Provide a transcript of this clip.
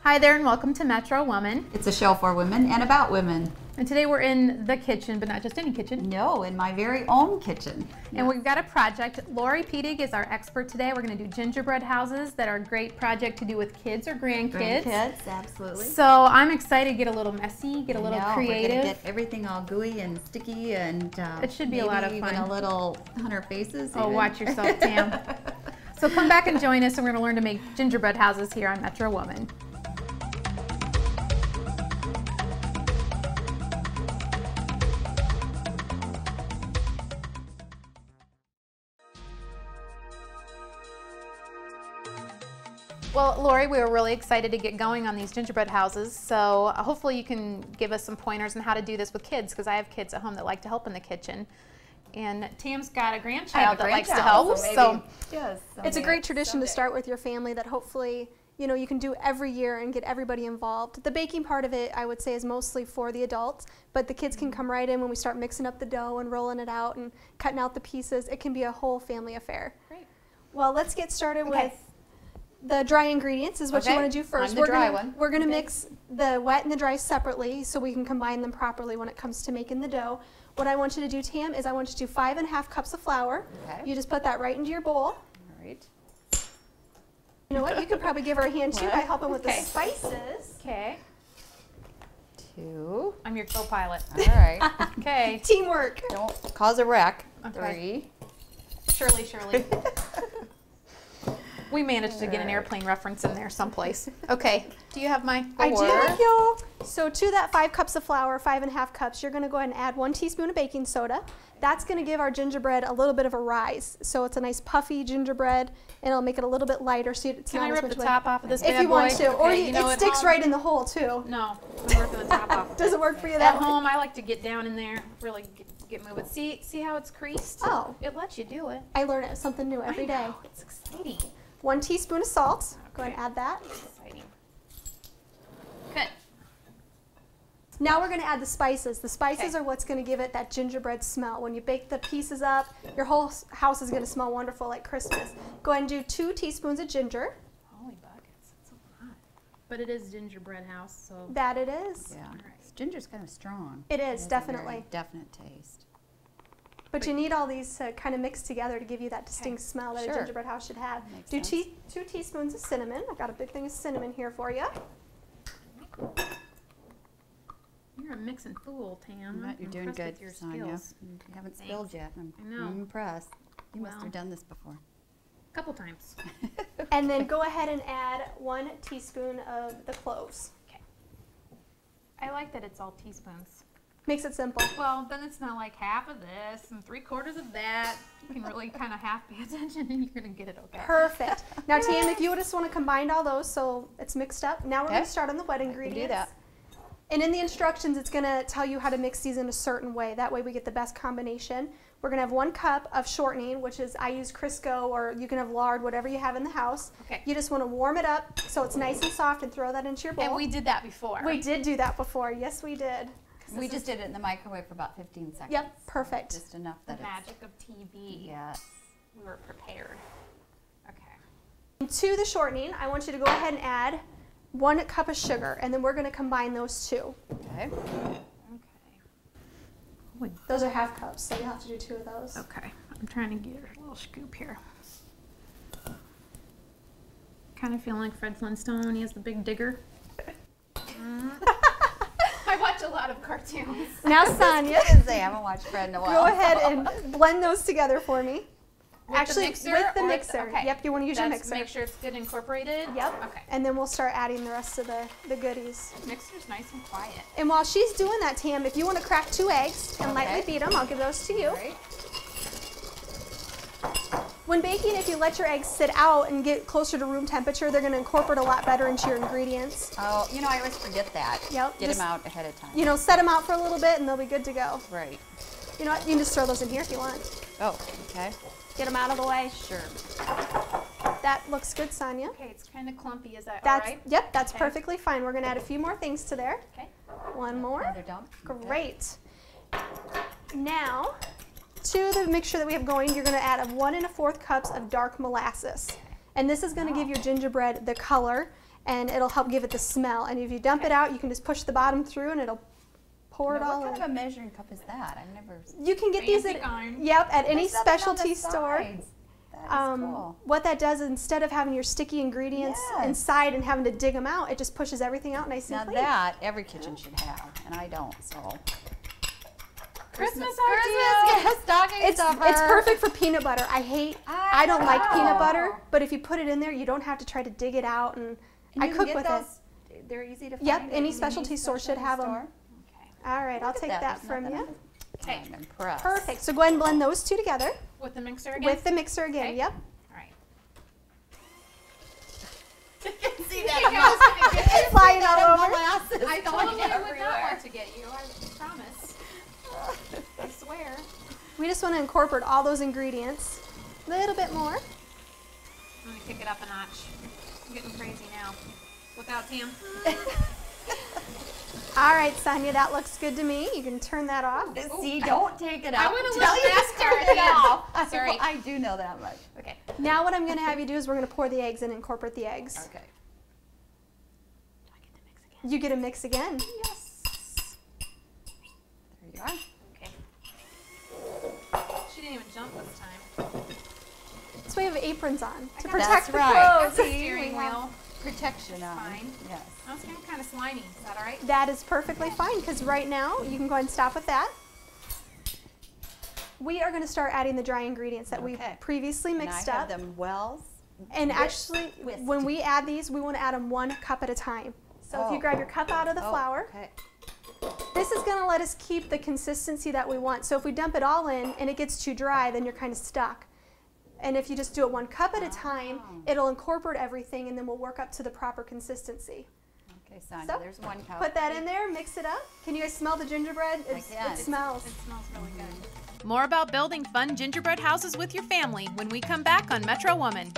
Hi there and welcome to Metro Woman. It's a show for women and about women. And today we're in the kitchen, but not just any kitchen. No, in my very own kitchen. And we've got a project. Lori Pedig is our expert today. We're going to do gingerbread houses that are a great project to do with kids or grandkids. Grandkids, absolutely. So I'm excited to get a little messy, get a little creative. We're going to get everything all gooey and sticky and it should be a lot of fun. Even a little on our faces. Oh, watch yourself, Tam. So come back and join us and we're going to learn to make gingerbread houses here on Metro Woman. Well, Lori, we were really excited to get going on these gingerbread houses, so hopefully you can give us some pointers on how to do this with kids, because I have kids at home that like to help in the kitchen. And Tam's got a grandchild that likes to help, so yes, it's a great tradition to start with your family that hopefully you can do every year and get everybody involved. The baking part of it, I would say, is mostly for the adults, but the kids can come right in when we start mixing up the dough and rolling it out and cutting out the pieces. It can be a whole family affair. Great. Well, let's get started with the dry ingredients is what you want to do first. We're going to mix the wet and the dry separately so we can combine them properly when it comes to making the dough. What I want you to do, Tam, is I want you to do 5½ cups of flour. Okay. You just put that right into your bowl. All right. You know what? You could probably give her a hand too by helping with the spices. Okay. 2. I'm your co-pilot. All right. Okay. Teamwork. Don't cause a wreck. Okay. 3. Shirley. We managed to get an airplane reference in there someplace. Okay, do you have my I do. So to that 5 cups of flour, 5½ cups, you're going to go ahead and add 1 teaspoon of baking soda. That's going to give our gingerbread a little bit of a rise. So it's a nice puffy gingerbread, and it'll make it a little bit lighter. So it's Can not I as rip much the top off of this if bad you want boy? to, or Okay, it sticks right in the hole too. No, I'm ripping the top off. Does it work for you At that way? home, I like to get down in there, really get moving. See how it's creased? Oh. It lets you do it. I learn something new every day. It's exciting. 1 teaspoon of salt. Go Okay. ahead and add that. Exciting. Good. Now we're going to add the spices. The spices are what's going to give it that gingerbread smell. When you bake the pieces up, your whole house is going to smell wonderful like Christmas. Go ahead and do 2 teaspoons of ginger. Holy buckets, that's a lot. But it is gingerbread house, so. That it is. Yeah. All right. Ginger's kind of strong. It is, has definitely. A very definite taste. But you need all these to kind of mix together to give you that distinct smell that a gingerbread house should have. Do 2 teaspoons of cinnamon. I've got a big thing of cinnamon here for you. You're a mixing fool, Tam. You're doing good, with your Sonia. skills. You haven't spilled yet. I know. I'm impressed. You must Well. have done this before. A couple times. And then go ahead and add 1 teaspoon of the cloves. Okay. I like that it's all teaspoons. Makes it simple. Well, then it's not like half of this and 3/4 of that. You can really kind of half pay attention and you're going to get it okay. Perfect. Now, Tam, if you just want to combine all those so it's mixed up, now we're going to start on the wet ingredients. Do that. And in the instructions, it's going to tell you how to mix these in a certain way. That way we get the best combination. We're going to have 1 cup of shortening, which is, I use Crisco, or you can have lard, whatever you have in the house. Okay. You just want to warm it up so it's nice and soft and throw that into your bowl. And we did that before. We did do that before. Yes, we did. We just did it in the microwave for about 15 seconds. Yep, perfect. Just enough that The magic of TV. Yeah. We were prepared. Okay. And to the shortening, I want you to go ahead and add 1 cup of sugar, and then we're going to combine those 2. Okay. Okay. Those are ½ cups, so you'll have to do 2 of those. Okay. I'm trying to get a little scoop here. Kind of feeling like Fred Flintstone. He has the big digger. I watch a lot of cartoons. Now, Sonia, I haven't watched Fred in a while. go ahead and blend those together for me. With the mixer? Okay. Yep, you want to use your mixer. Make sure it's good incorporated? Yep. Okay. And then we'll start adding the rest of the goodies. Mixer's nice and quiet. And while she's doing that, Tam, if you want to crack 2 eggs and lightly beat them, I'll give those to you. All right. When baking, if you let your eggs sit out and get closer to room temperature, they're going to incorporate a lot better into your ingredients. Oh, I always forget that. Yep. Get them out ahead of time. Set them out for a little bit and they'll be good to go. Right. You know what? You can just throw those in here if you want. Oh, okay. Get them out of the way. Sure. That looks good, Sonia. Okay, it's kind of clumpy. Is that all right? Yep, that's perfectly fine. We're going to add a few more things to there. Okay. 1 more. Another dump. Great. Now, to the mixture that we have going, you're going to add 1 1/4 cups of dark molasses. And this is going to give your gingerbread the color and it'll help give it the smell. And if you dump it out, you can just push the bottom through and it'll pour it all What in. kind of a measuring cup is that? I've never. You can get these at, at any There's nothing on the specialty store. sides. That is cool. What that does is instead of having your sticky ingredients inside and having to dig them out, it just pushes everything out nice and Now clean. that every kitchen should have, and I don't, so. Christmas yes, stocking stuffer. It's perfect for peanut butter. I don't like peanut butter, but if you put it in there, you don't have to try to dig it out, and I cook with it. They're easy to find. Yep, any specialty store should have them. Okay. All right, I'll take that There's from nothing you. on the- I'm impressed. Perfect. So go ahead and blend those two together With the mixer again? with the mixer again. Okay. Yep. All right. See that? Flying all over. I totally would not want to get you, I promise. I swear. We just want to incorporate all those ingredients. A little bit more. Let me pick it up a notch. I'm getting crazy now. Look out, Tam. All right, Sonia, that looks good to me. You can turn that off. See, don't take it out. I went a until little you faster turn at it the end. off. Sorry. I do know that much. Okay. Now what I'm going to have you do is we're going to pour the eggs in and incorporate the eggs. Okay. Do I get to mix again? You get to mix again. Yes. There you are. Okay. She didn't even jump this time. So we have aprons on to got protect That's the right. clothes. That's the steering wheel. Protection on. Fine. Yes. Oh, it's getting kind of slimy. Is that all right? That is perfectly fine because right now you can go ahead and stop with that. We are going to start adding the dry ingredients that we Okay. previously mixed and I up. have them well. And actually, whisked. when we add these, we want to add them 1 cup at a time. So if you Oh. grab your cup out of the flour, Okay. this is going to let us keep the consistency that we want. So if we dump it all in and it gets too dry, then you're kind of stuck. And if you just do it 1 cup at a time, it'll incorporate everything and then we'll work up to the proper consistency. Okay, Sonia, So, there's 1 cup. Put that in there, mix it up. Can you guys smell the gingerbread? can. It smells. It smells really good. More about building fun gingerbread houses with your family when we come back on Metro Woman.